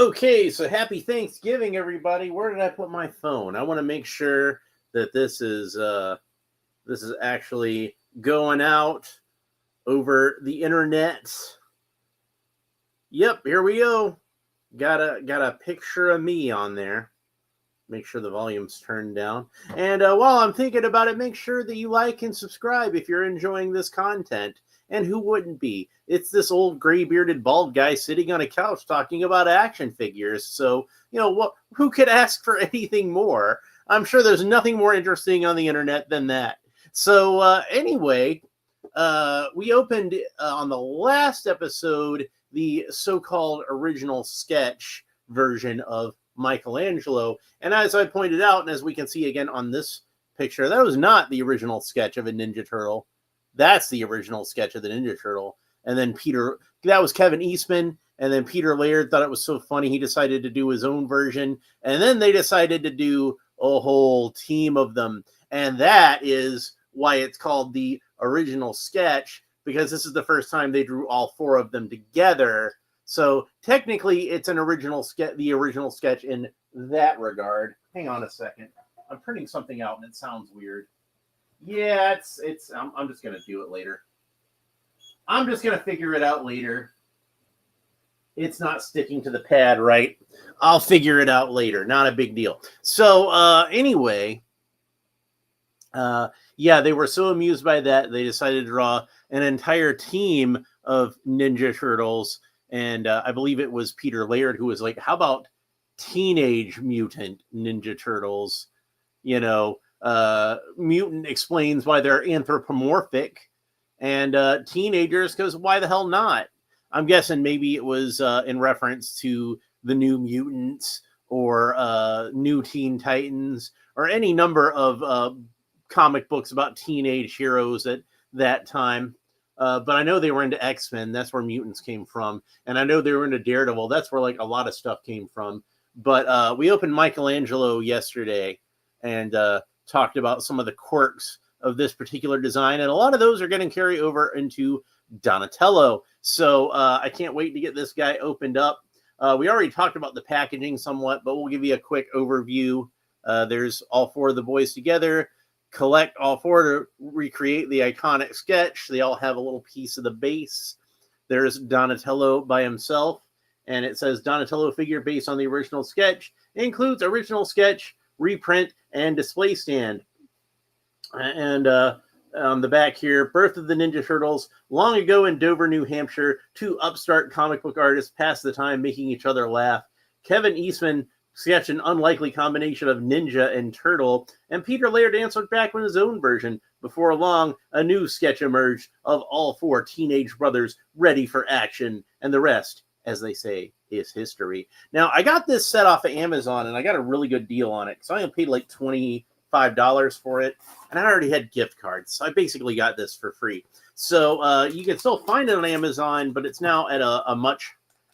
Okay, so happy Thanksgiving, everybody. Where did I put my phone? I want to make sure that this is actually going out over the internet. Yep, here we go. Got a picture of me on there. Make sure the volume's turned down. And while I'm thinking about it, make sure that you like and subscribe if you're enjoying this content. And who wouldn't be? It's this old gray-bearded bald guy sitting on a couch talking about action figures. So, what? Who could ask for anything more? I'm sure there's nothing more interesting on the internet than that. So, anyway, we opened on the last episode the so-called original sketch version of Michelangelo. And as I pointed out, and as we can see again on this picture, that was not the original sketch of a Ninja Turtle. That's the original sketch of the Ninja Turtle. And then that was Kevin Eastman. And then Peter Laird thought it was so funny, he decided to do his own version. And then they decided to do a whole team of them. And that is why it's called the original sketch, because this is the first time they drew all four of them together. So technically, it's the original sketch in that regard. Hang on a second. I'm printing something out and it sounds weird. Yeah, I'm just going to do it later. I'm just going to figure it out later. It's not sticking to the pad right. I'll figure it out later. Not a big deal. So anyway, they were so amused by that, they decided to draw an entire team of Ninja Turtles. And I believe it was Peter Laird who was like, how about Teenage Mutant Ninja Turtles? Mutant explains why they're anthropomorphic, and teenagers because why the hell not? I'm guessing maybe it was in reference to the New Mutants or New Teen Titans or any number of comic books about teenage heroes at that time. But I know they were into X-Men. That's where mutants came from. And I know they were into Daredevil. That's where a lot of stuff came from. But we opened Michelangelo yesterday and talked about some of the quirks of this particular design. And a lot of those are going to carry over into Donatello. So I can't wait to get this guy opened up. We already talked about the packaging somewhat, but we'll give you a quick overview. There's all four of the boys together. Collect all four to recreate the iconic sketch. They all have a little piece of the base. There's Donatello by himself, and it says Donatello figure based on the original sketch. It includes original sketch, reprint, and display stand. And on the back here, birth of the Ninja Turtles. Long ago in Dover, New Hampshire, two upstart comic book artists passed the time making each other laugh. Kevin Eastman sketched an unlikely combination of ninja and turtle, and Peter Laird answered back with his own version. Before long, a new sketch emerged of all four teenage brothers ready for action, and the rest, as they say, is history. Now, I got this set off of Amazon, and I got a really good deal on it, because I only paid like $25 for it, and I already had gift cards, so I basically got this for free. So you can still find it on Amazon, but it's now at a much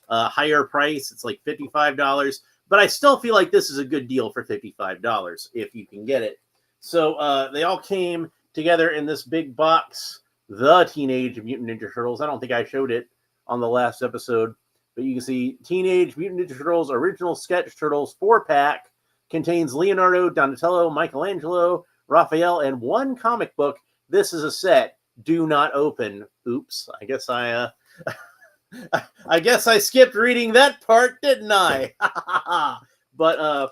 higher price. It's like $55. But I still feel like this is a good deal for $55 if you can get it. So they all came together in this big box, the Teenage Mutant Ninja Turtles. I don't think I showed it on the last episode, but you can see Teenage Mutant Ninja Turtles Original Sketch Turtles 4-pack. Contains Leonardo, Donatello, Michelangelo, Raphael, and one comic book. This is a set. Do not open. Oops. I guess I skipped reading that part, didn't I? But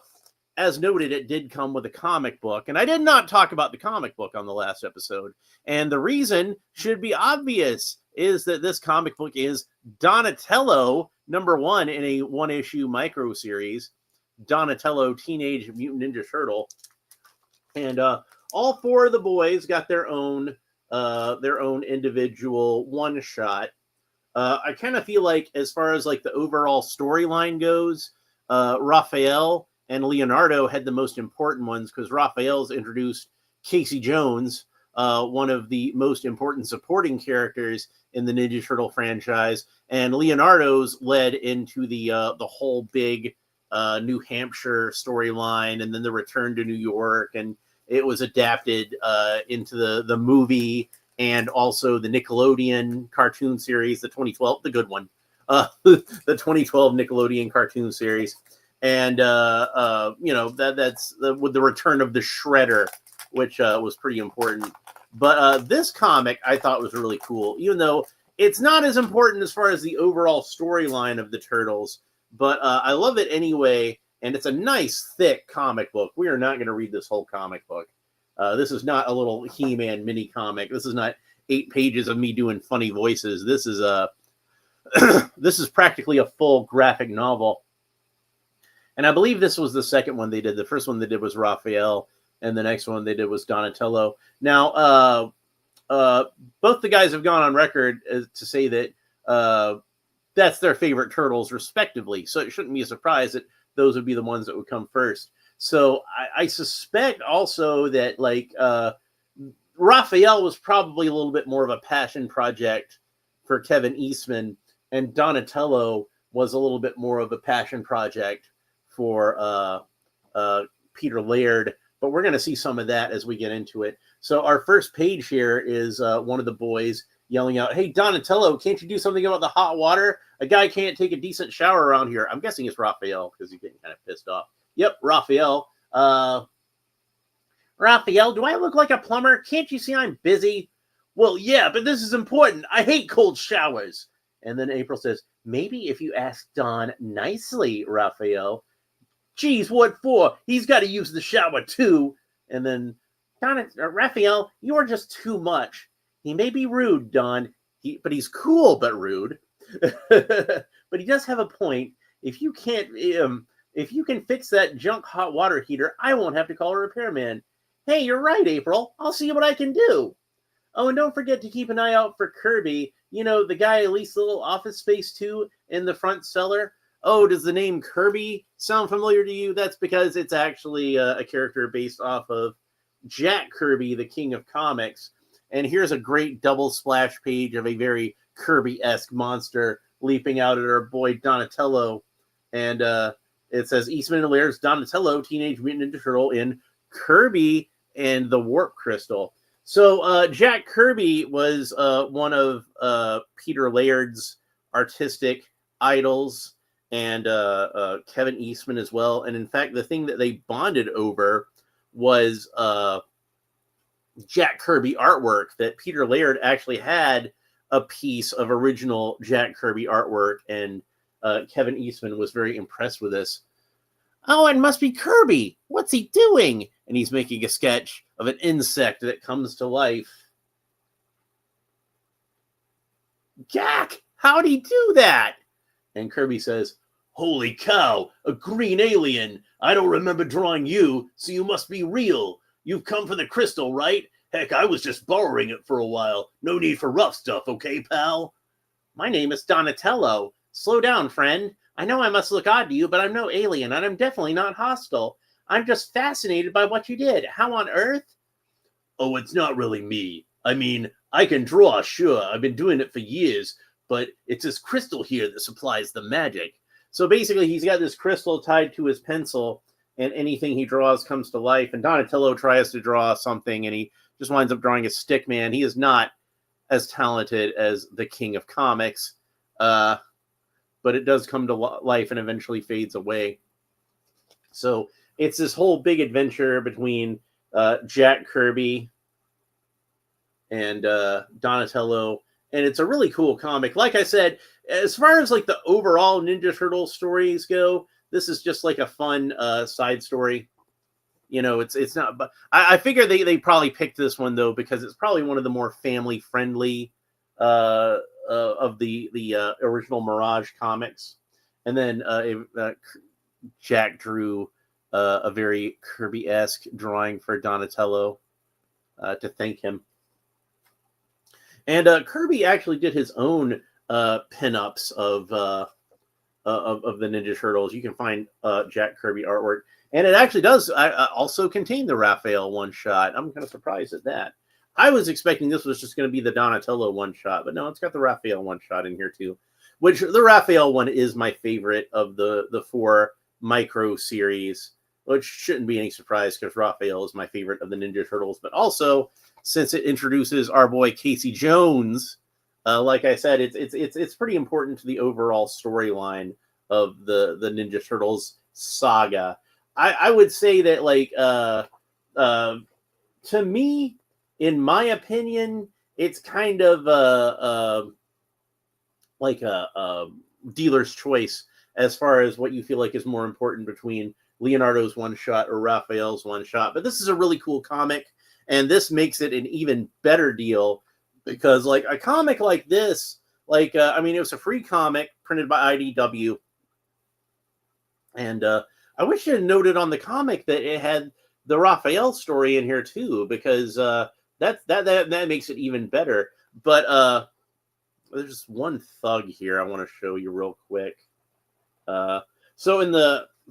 as noted, it did come with a comic book, and I did not talk about the comic book on the last episode. And the reason should be obvious, is that this comic book is Donatello, #1 in a one-issue micro series, Donatello Teenage Mutant Ninja Turtle. And all four of the boys got their own individual one-shot. I kind of feel like, as far as like the overall storyline goes, Raphael and Leonardo had the most important ones, because Raphael's introduced Casey Jones, one of the most important supporting characters in the Ninja Turtle franchise, and Leonardo's led into the whole big New Hampshire storyline, and then the return to New York, and it was adapted into the movie and also the Nickelodeon cartoon series, the 2012, the good one, the 2012 Nickelodeon cartoon series. And that's with the return of the Shredder, which was pretty important. But this comic I thought was really cool, even though it's not as important as far as the overall storyline of the Turtles. But I love it anyway, and it's a nice, thick comic book. We are not going to read this whole comic book. This is not a little He-Man mini comic. This is not 8 pages of me doing funny voices. This is this is practically a full graphic novel. And I believe this was the second one they did. The first one they did was Raphael, and the next one they did was Donatello. Now, both the guys have gone on record to say that that's their favorite Turtles, respectively. So it shouldn't be a surprise that those would be the ones that would come first. So I suspect also that, like, Raphael was probably a little bit more of a passion project for Kevin Eastman, and Donatello was a little bit more of a passion project for Peter Laird. But we're going to see some of that as we get into it. So our first page here is one of the boys yelling out, "Hey, Donatello, can't you do something about the hot water? A guy can't take a decent shower around here." I'm guessing it's Raphael because he's getting kind of pissed off. Yep, Raphael. Raphael, do I look like a plumber? Can't you see I'm busy? Well, yeah, but this is important. I hate cold showers. And then April says, "Maybe if you ask Don nicely, Raphael." "Geez, what for? He's got to use the shower too." And then, "Raphael, you are just too much. He may be rude, Don, but he's cool but rude." But he does have a point. If you can fix that junk hot water heater, I won't have to call a repairman. Hey, you're right, April. I'll see what I can do. Oh, and don't forget to keep an eye out for Kirby. You know, the guy who leased the little office space too in the front cellar. Oh, does the name Kirby sound familiar to you? That's because it's actually a character based off of Jack Kirby, the King of Comics. And here's a great double splash page of a very Kirby-esque monster leaping out at our boy Donatello. And it says Eastman and Laird's Donatello, Teenage Mutant Ninja Turtle in Kirby and the Warp Crystal. So Jack Kirby was one of Peter Laird's artistic idols, and Kevin Eastman as well. And in fact, the thing that they bonded over was Jack Kirby artwork, that Peter Laird actually had a piece of original Jack Kirby artwork, and Kevin Eastman was very impressed with this. "Oh, it must be Kirby. What's he doing?" And he's making a sketch of an insect that comes to life. "Jack, how'd he do that?" And Kirby says, "Holy cow, a green alien. I don't remember drawing you, so you must be real. You've come for the crystal, right? Heck, I was just borrowing it for a while. No need for rough stuff, okay, pal?" "My name is Donatello. Slow down, friend. I know I must look odd to you, but I'm no alien, and I'm definitely not hostile. I'm just fascinated by what you did. How on earth?" "Oh, it's not really me. I mean, I can draw, sure. I've been doing it for years, but it's this crystal here that supplies the magic." So basically, he's got this crystal tied to his pencil, and anything he draws comes to life. And Donatello tries to draw something, and he just winds up drawing a stick man. He is not as talented as the King of Comics, but it does come to life and eventually fades away. So it's this whole big adventure between Jack Kirby and Donatello, and it's a really cool comic. Like I said, as far as like the overall Ninja Turtle stories go, this is just like a fun side story. You know, it's not. But I figure they probably picked this one though because it's probably one of the more family friendly of the original Mirage comics. And then Jack drew a very Kirby-esque drawing for Donatello to thank him. And Kirby actually did his own pinups of the Ninja Turtles. You can find Jack Kirby artwork. And it actually does also contain the Raphael one-shot. I'm kind of surprised at that. I was expecting this was just going to be the Donatello one-shot, but no, it's got the Raphael one-shot in here too. Which the Raphael one is my favorite of the 4 micro series, which shouldn't be any surprise because Raphael is my favorite of the Ninja Turtles. But also, since it introduces our boy Casey Jones, like I said, it's pretty important to the overall storyline of the Ninja Turtles saga. I would say that to me, in my opinion, it's kind of a dealer's choice as far as what you feel like is more important between Leonardo's one shot or Raphael's one shot. But this is a really cool comic, and this makes it an even better deal because like a comic like this, it was a free comic printed by IDW, and I wish it had noted on the comic that it had the Raphael story in here too, because that makes it even better. But there's just one thug here I want to show you real quick.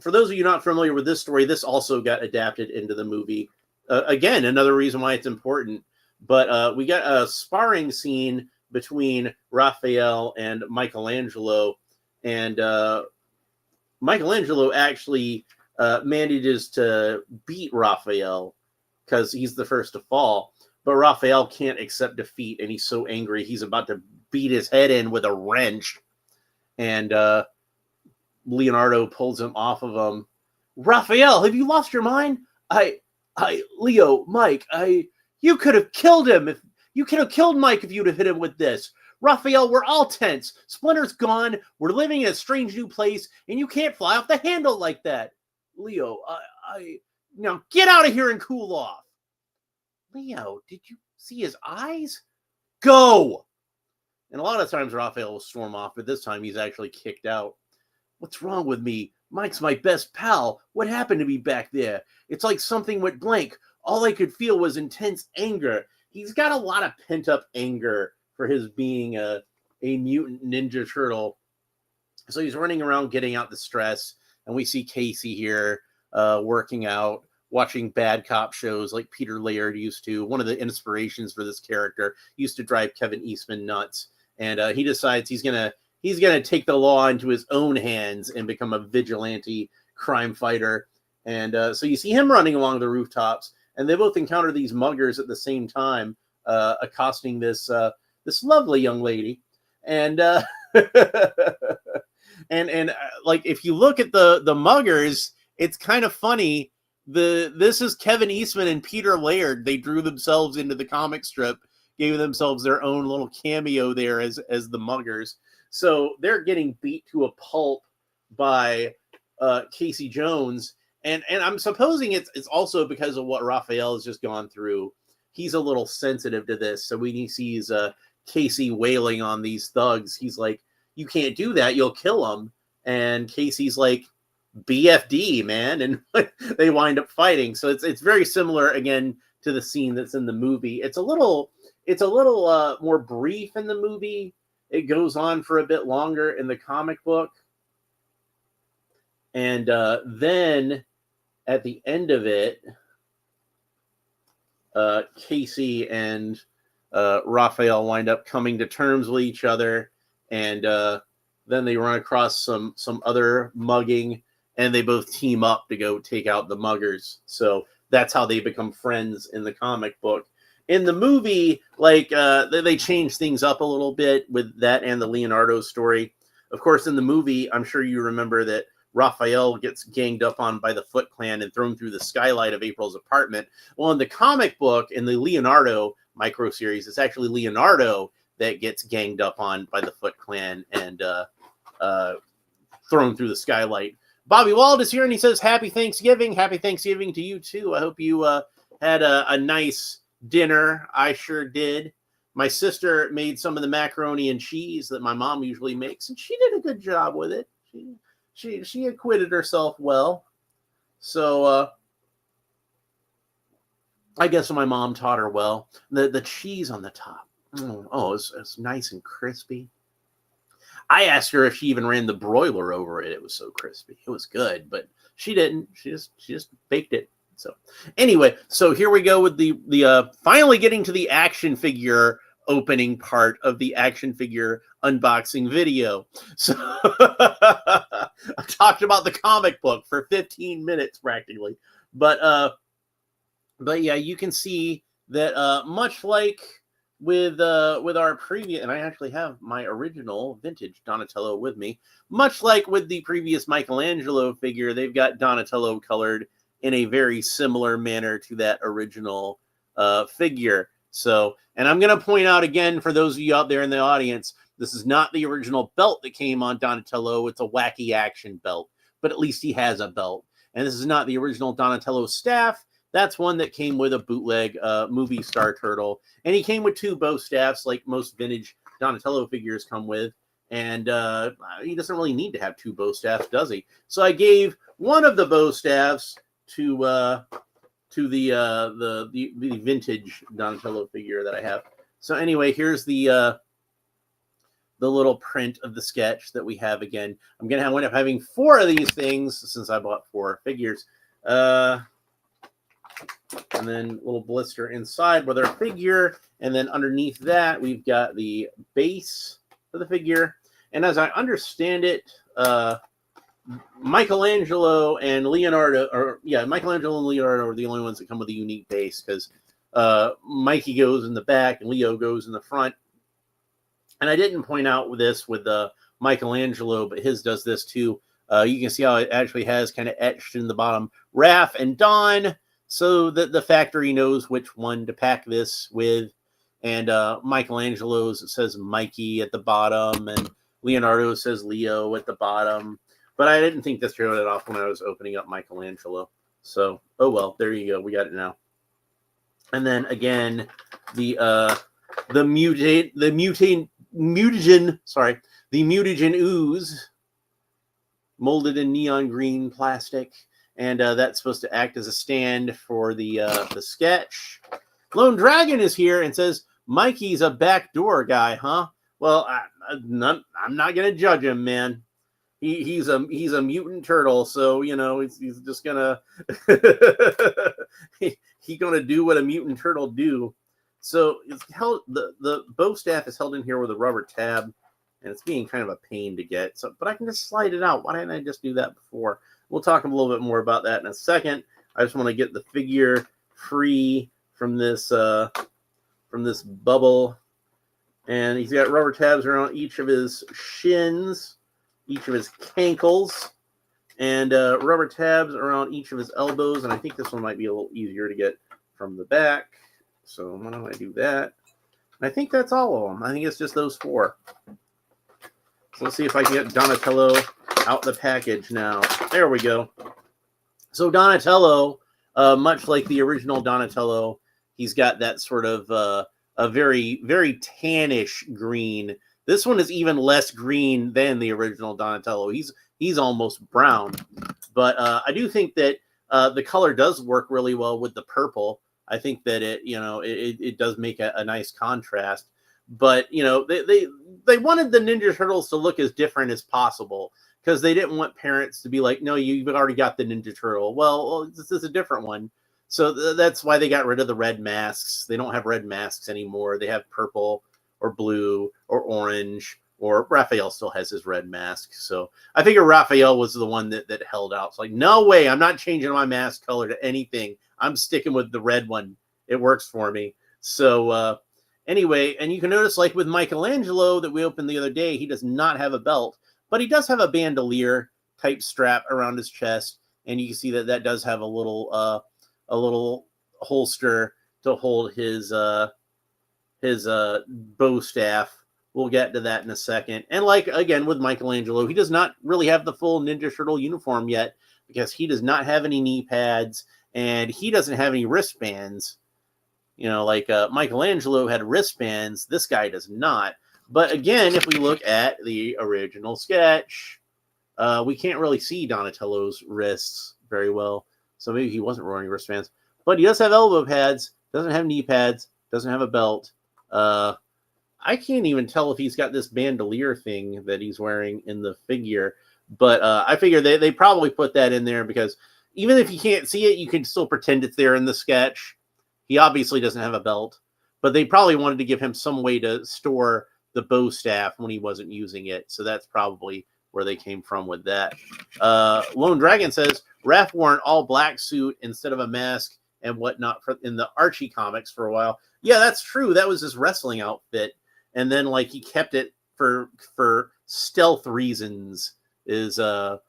For those of you not familiar with this story, this also got adapted into the movie. Again, another reason why it's important. But we got a sparring scene between Raphael and Michelangelo, and Michelangelo actually manages to beat Raphael because he's the first to fall. But Raphael can't accept defeat, and he's so angry he's about to beat his head in with a wrench. And Leonardo pulls him off of him. Raphael, have you lost your mind? Leo, Mike, you could have killed him. You could have killed Mike if you'd have hit him with this. Raphael, we're all tense. Splinter's gone. We're living in a strange new place, and you can't fly off the handle like that. Leo, now get out of here and cool off. Leo, did you see his eyes? Go! And a lot of times Raphael will storm off, but this time he's actually kicked out. What's wrong with me? Mike's my best pal. What happened to me back there? It's like something went blank. All I could feel was intense anger. He's got a lot of pent-up anger for his being a mutant ninja turtle. So he's running around getting out the stress, and we see Casey here working out, watching bad cop shows like Peter Laird used to. One of the inspirations for this character used to drive Kevin Eastman nuts, and he decides he's gonna take the law into his own hands and become a vigilante crime fighter. And so you see him running along the rooftops, and they both encounter these muggers at the same time, accosting this lovely young lady. And and if you look at the muggers, it's kind of funny. This is Kevin Eastman and Peter Laird. They drew themselves into the comic strip, gave themselves their own little cameo there as the muggers. So they're getting beat to a pulp by Casey Jones. And I'm supposing it's also because of what Raphael has just gone through. He's a little sensitive to this. So when he sees Casey wailing on these thugs, he's like, you can't do that. You'll kill them. And Casey's like, BFD, man. And they wind up fighting. So it's very similar, again, to the scene that's in the movie. It's a little more brief in the movie. It goes on for a bit longer in the comic book. And then at the end of it, Casey and Raphael wind up coming to terms with each other. And then they run across some other mugging, and they both team up to go take out the muggers. So that's how they become friends in the comic book. In the movie, they change things up a little bit with that and the Leonardo story. Of course, in the movie, I'm sure you remember that Raphael gets ganged up on by the Foot Clan and thrown through the skylight of April's apartment. Well, in the comic book, in the Leonardo micro series, it's actually Leonardo that gets ganged up on by the Foot Clan and thrown through the skylight. Bobby Wald is here, and he says, Happy Thanksgiving. Happy Thanksgiving to you, too. I hope you had a nice dinner. I sure did. My sister made some of the macaroni and cheese that my mom usually makes, and she did a good job with it. She acquitted herself well. So I guess my mom taught her well. The cheese on the top. It's nice and crispy. I asked her if she even ran the broiler over it. It was so crispy. It was good, but she didn't. She just baked it. So anyway, so here we go with the finally getting to the action figure opening part of the action figure unboxing video. So I talked about the comic book for 15 minutes practically, but yeah, you can see that much like with our previous, and I actually have my original vintage Donatello with me. Much like with the previous Michelangelo figure, they've got Donatello colored in a very similar manner to that original figure. So, and I'm going to point out again for those of you out there in the audience, this is not the original belt that came on Donatello. It's a wacky action belt, but at least he has a belt. And this is not the original Donatello staff. That's one that came with a bootleg movie Star Turtle. And he came with 2 bow staffs like most vintage Donatello figures come with. And he doesn't really need to have 2 bow staffs, does he? So I gave one of the bow staffs to the vintage Donatello figure that I have. So anyway, here's the little print of the sketch that we have again. I'm going to wind up having 4 of these things since I bought 4 figures. And then a little blister inside with our figure. And then underneath that, we've got the base of the figure. And as I understand it, Michelangelo and Leonardo are the only ones that come with a unique base, because Mikey goes in the back and Leo goes in the front. And I didn't point out this with Michelangelo, but his does this too. You can see how it actually has kind of etched in the bottom Raph and Don, so that the factory knows which one to pack this with. And Michelangelo's says Mikey at the bottom, and Leonardo says Leo at the bottom. But I didn't think this showed it off when I was opening up Michelangelo. So, oh well, there you go. We got it now. And then again, the mutagen ooze, molded in neon green plastic, and that's supposed to act as a stand for the sketch. Lone Dragon is here and says, Mikey's a backdoor guy, huh? Well, I'm not gonna judge him, man. He's a mutant turtle, so you know he's just gonna he's gonna do what a mutant turtle do. So it's held, the bow staff is held in here with a rubber tab, and it's being kind of a pain to get. So, but I can just slide it out. Why didn't I just do that before? We'll talk a little bit more about that in a second. I just want to get the figure free from this bubble, and he's got rubber tabs around each of his shins, each of his cankles, and rubber tabs around each of his elbows. And I think this one might be a little easier to get from the back. So why don't I do that? I think that's all of them. I think it's just those 4. So let's see if I can get Donatello out the package now. There we go. So Donatello, much like the original Donatello, he's got that sort of a very, very tannish green. This one is even less green than the original Donatello. He's almost brown. But I do think that the color does work really well with the purple. I think that it does make a nice contrast. But they wanted the Ninja Turtles to look as different as possible, because they didn't want parents to be like, no, you've already got the Ninja Turtle. Well, this is a different one. So that's why they got rid of the red masks. They don't have red masks anymore. They have purple or blue or orange, or Raphael still has his red mask. So I figure Raphael was the one that held out. It's like, no way, I'm not changing my mask color to anything. I'm sticking with the red one. It works for me. So anyway, and you can notice, like with Michelangelo that we opened the other day, he does not have a belt, but he does have a bandolier type strap around his chest. And you can see that does have a little holster to hold his bow staff. We'll get to that in a second. And like, again, with Michelangelo, he does not really have the full Ninja Turtle uniform yet, because he does not have any knee pads, and he doesn't have any wristbands. Like Michelangelo had wristbands. This guy does not. But again, if we look at the original sketch, we can't really see Donatello's wrists very well. So maybe he wasn't wearing wristbands. But he does have elbow pads, doesn't have knee pads, doesn't have a belt. I can't even tell if he's got this bandolier thing that he's wearing in the figure. But I figure they probably put that in there because even if you can't see it, you can still pretend it's there in the sketch. He obviously doesn't have a belt, but they probably wanted to give him some way to store the bow staff when he wasn't using it. So that's probably where they came from with that. Lone Dragon says, Raph wore an all-black suit instead of a mask and whatnot in the Archie comics for a while. Yeah, that's true. That was his wrestling outfit, and then like he kept it for stealth reasons. Is the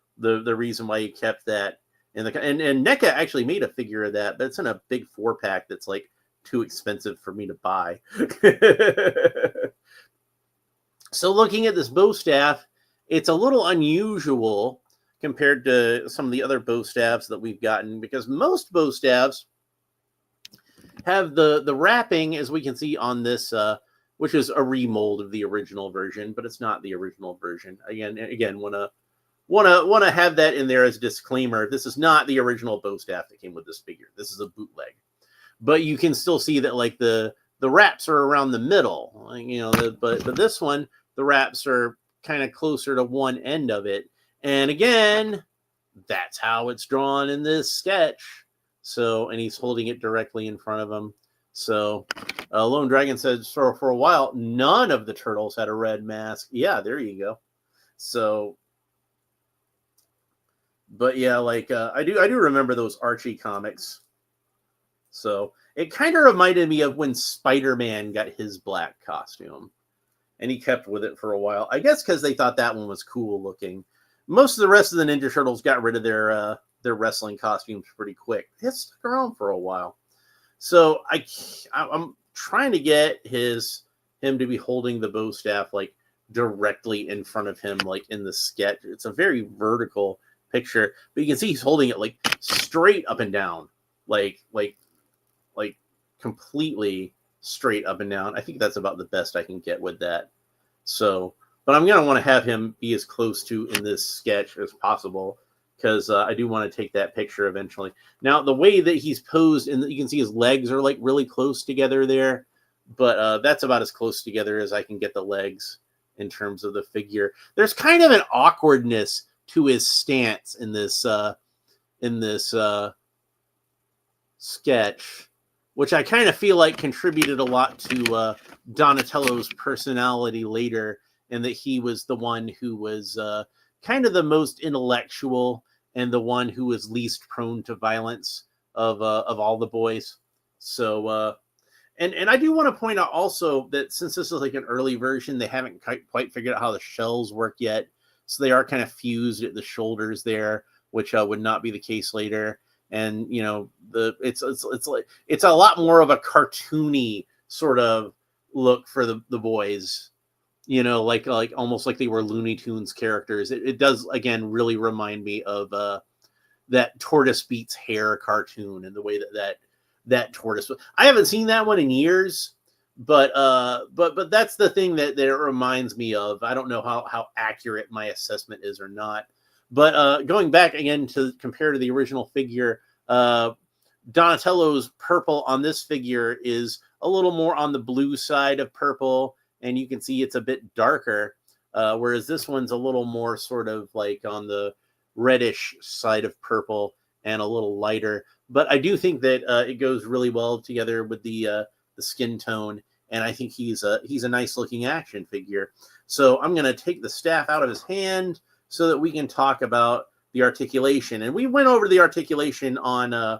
reason why he kept that in the and NECA actually made a figure of that, but it's in a big 4-pack that's like too expensive for me to buy. So looking at this bow staff, it's a little unusual compared to some of the other bow staffs that we've gotten, because most bow staffs have the wrapping, as we can see on this, which is a remold of the original version, but it's not the original version. Again, want to have that in there as a disclaimer. This is not the original bow staff that came with this figure. This is a bootleg, but you can still see that like the wraps are around the middle, but this one, the wraps are kind of closer to one end of it. And again, that's how it's drawn in this sketch. So, and he's holding it directly in front of him. So, Lone Dragon said, for a while, none of the turtles had a red mask. Yeah, there you go. So, but yeah, like I do remember those Archie comics. So it kind of reminded me of when Spider-Man got his black costume, and he kept with it for a while. I guess because they thought that one was cool looking. Most of the rest of the Ninja Turtles got rid of their wrestling costumes pretty quick. They stuck around for a while. So I'm trying to get him to be holding the bow staff like directly in front of him, like in the sketch. It's a very vertical picture, but you can see he's holding it like straight up and down, like completely straight up and down. I think that's about the best I can get with that. So, but I'm going to want to have him be as close to in this sketch as possible, because I do want to take that picture eventually. Now, the way that he's posed, and you can see his legs are like really close together there, but that's about as close together as I can get the legs in terms of the figure. There's kind of an awkwardness to his stance in this sketch, which I kind of feel like contributed a lot to Donatello's personality later, and that he was the one who was kind of the most intellectual and the one who was least prone to violence of all the boys. So, and I do want to point out also that since this is like an early version, they haven't quite figured out how the shells work yet. So they are kind of fused at the shoulders there, which would not be the case later. And it's a lot more of a cartoony sort of look for the boys, like almost like they were Looney Tunes characters. It does again really remind me of that Tortoise Beats Hare cartoon, and the way that tortoise. I haven't seen that one in years, but that's the thing that it reminds me of. I don't know how accurate my assessment is or not. But going back again to compare to the original figure, Donatello's purple on this figure is a little more on the blue side of purple, and you can see it's a bit darker, whereas this one's a little more sort of like on the reddish side of purple and a little lighter. But I do think that it goes really well together with the skin tone, and I think he's a nice looking action figure. So I'm going to take the staff out of his hand so that we can talk about the articulation. And we went over the articulation on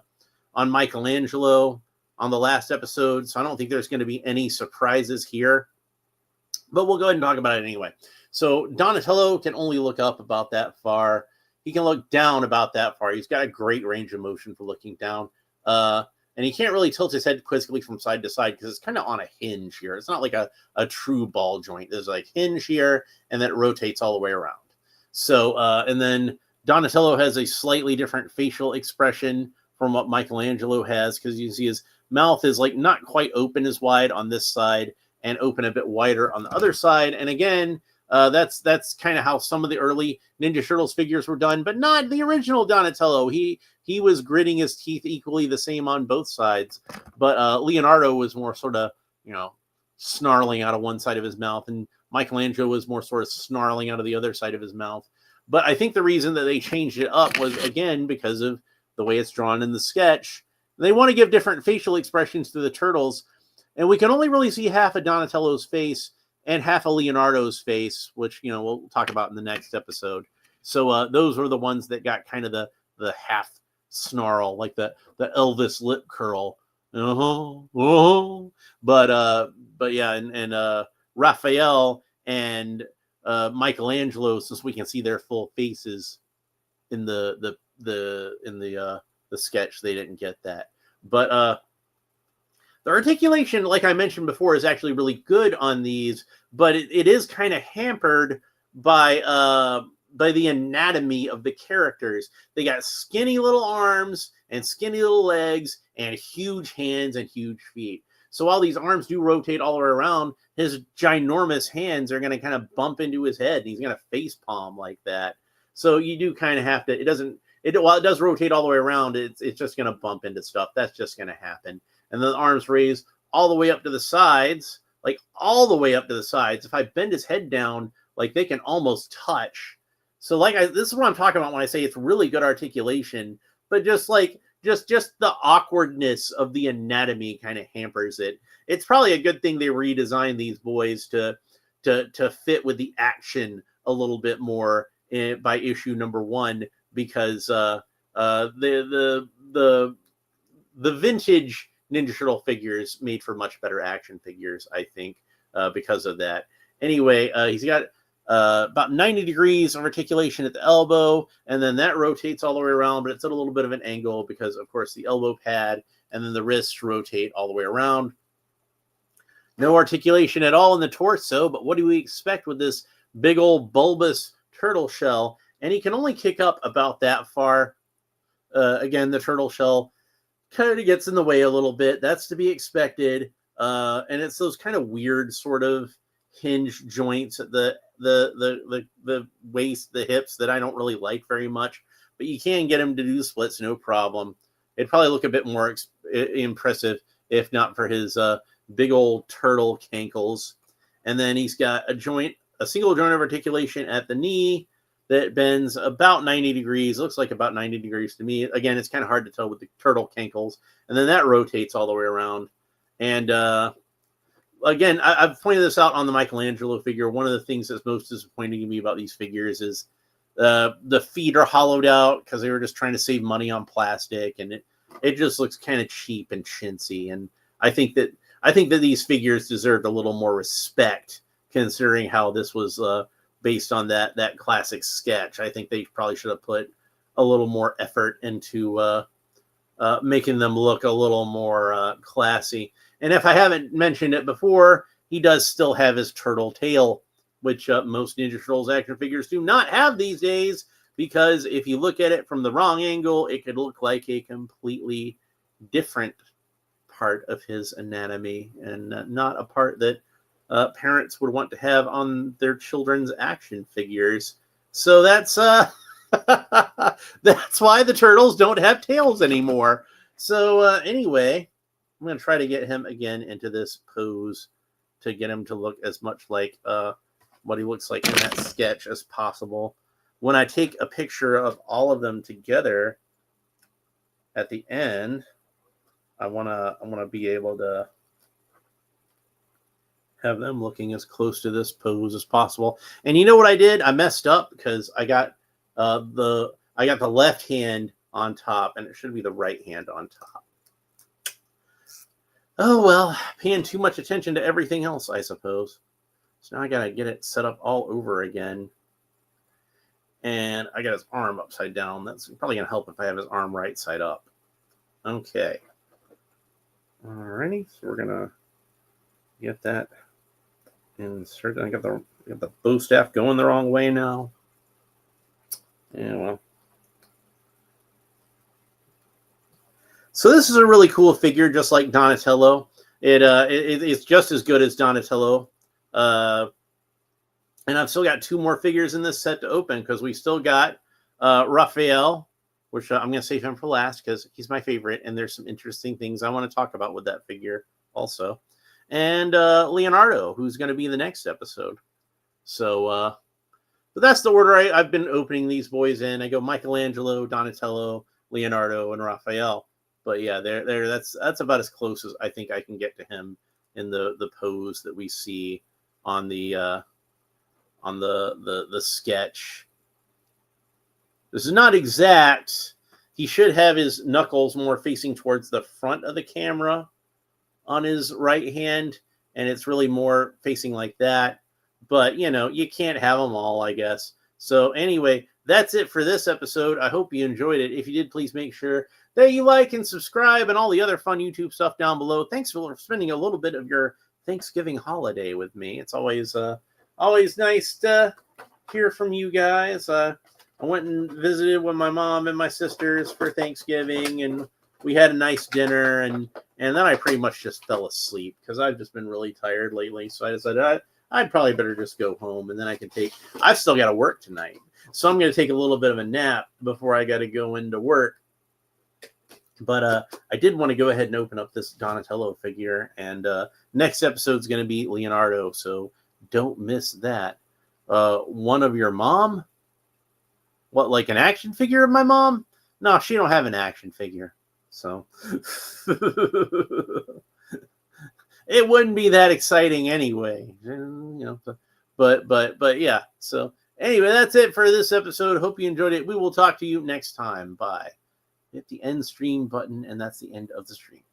Michelangelo on the last episode, so I don't think there's going to be any surprises here. But we'll go ahead and talk about it anyway. So Donatello can only look up about that far. He can look down about that far. He's got a great range of motion for looking down. And he can't really tilt his head quizzically from side to side because it's kind of on a hinge here. It's not like a true ball joint. There's like hinge here, and then it rotates all the way around. So, and then Donatello has a slightly different facial expression from what Michelangelo has, because you can see his mouth is like not quite open as wide on this side and open a bit wider on the other side. And again, that's kind of how some of the early Ninja Turtles figures were done, but not the original Donatello. He was gritting his teeth equally the same on both sides, but Leonardo was more sort of, snarling out of one side of his mouth, and Michelangelo was more sort of snarling out of the other side of his mouth. But I think the reason that they changed it up was, again, because of the way it's drawn in the sketch. They want to give different facial expressions to the turtles, and we can only really see half of Donatello's face and half of Leonardo's face, which, we'll talk about in the next episode. So those were the ones that got kind of the half snarl, like the Elvis lip curl. Uh-huh. But yeah, and Raphael and Michelangelo, since we can see their full faces in the sketch, they didn't get that. But the articulation, like I mentioned before, is actually really good on these, but it is kind of hampered by the anatomy of the characters. They got skinny little arms and skinny little legs and huge hands and huge feet. So while these arms do rotate all the way around, his ginormous hands are going to kind of bump into his head, and he's going to face palm like that. So you do kind of have to. While it does rotate all the way around, it's just going to bump into stuff. That's just going to happen. And then the arms raise all the way up to the sides, like all the way up to the sides. If I bend his head down, like they can almost touch. So this is what I'm talking about when I say it's really good articulation, but just the awkwardness of the anatomy kind of hampers it. It's probably a good thing they redesigned these boys to fit with the action a little bit more by issue number 1, because the vintage Ninja Turtle figures made for much better action figures, I think, because of that. Anyway, he's got about 90 degrees of articulation at the elbow, and then that rotates all the way around, but it's at a little bit of an angle because, of course, the elbow pad and then the wrists rotate all the way around. No articulation at all in the torso, but what do we expect with this big old bulbous turtle shell? And he can only kick up about that far. Again, the turtle shell kind of gets in the way a little bit. That's to be expected. And it's those kind of weird sort of hinge joints at the waist, the hips, that I don't really like very much. But you can get him to do splits, no problem. It'd probably look a bit more impressive if not for his big old turtle cankles. And then he's got a single joint of articulation at the knee that bends about 90 degrees. Looks like about 90 degrees to me. Again, it's kind of hard to tell with the turtle cankles. And then that rotates all the way around. And again, I've pointed this out on the Michelangelo figure. One of the things that's most disappointing to me about these figures is the feet are hollowed out because they were just trying to save money on plastic, and it just looks kind of cheap and chintzy. And I think that these figures deserved a little more respect, considering how this was based on that classic sketch. I think they probably should have put a little more effort into making them look a little more classy. And if I haven't mentioned it before, he does still have his turtle tail, which most Ninja Turtles action figures do not have these days, because if you look at it from the wrong angle, it could look like a completely different part of his anatomy, and not a part that parents would want to have on their children's action figures. So that's that's why the turtles don't have tails anymore. So anyway, I'm going to try to get him again into this pose to get him to look as much like what he looks like in that sketch as possible. When I take a picture of all of them together at the end, I want to be able to have them looking as close to this pose as possible. And you know what I did? I messed up because I got the left hand on top, and it should be the right hand on top. Oh well, paying too much attention to everything else, I suppose. So now I gotta get it set up all over again. And I got his arm upside down. That's probably gonna help if I have his arm right side up. Okay. Alrighty, so we're gonna get that inserted. I got the bow staff going the wrong way now. Yeah, well. So this is a really cool figure, just like Donatello. It's just as good as Donatello. And I've still got 2 more figures in this set to open, because we still got Raphael, which I'm going to save him for last because he's my favorite, and there's some interesting things I want to talk about with that figure also. And Leonardo, who's going to be the next episode. So, but that's the order I've been opening these boys in. I go Michelangelo, Donatello, Leonardo, and Raphael. But yeah, that's about as close as I think I can get to him in the pose that we see on the sketch. This is not exact. He should have his knuckles more facing towards the front of the camera on his right hand, and it's really more facing like that. But, you can't have them all, I guess. So anyway, that's it for this episode. I hope you enjoyed it. If you did, please make sure that you like and subscribe and all the other fun YouTube stuff down below. Thanks for spending a little bit of your Thanksgiving holiday with me. It's always nice to hear from you guys. I went and visited with my mom and my sisters for Thanksgiving, and we had a nice dinner, and then I pretty much just fell asleep because I've just been really tired lately. So I decided I'd probably better just go home, and then I've still got to work tonight. So I'm going to take a little bit of a nap before I got to go into work. But I did want to go ahead and open up this Donatello figure, and next episode is going to be Leonardo, so don't miss that. One of your mom? What, like an action figure of my mom? No, she don't have an action figure, so it wouldn't be that exciting anyway, But yeah. So anyway, that's it for this episode. Hope you enjoyed it. We will talk to you next time. Bye. Hit the end stream button, and that's the end of the stream.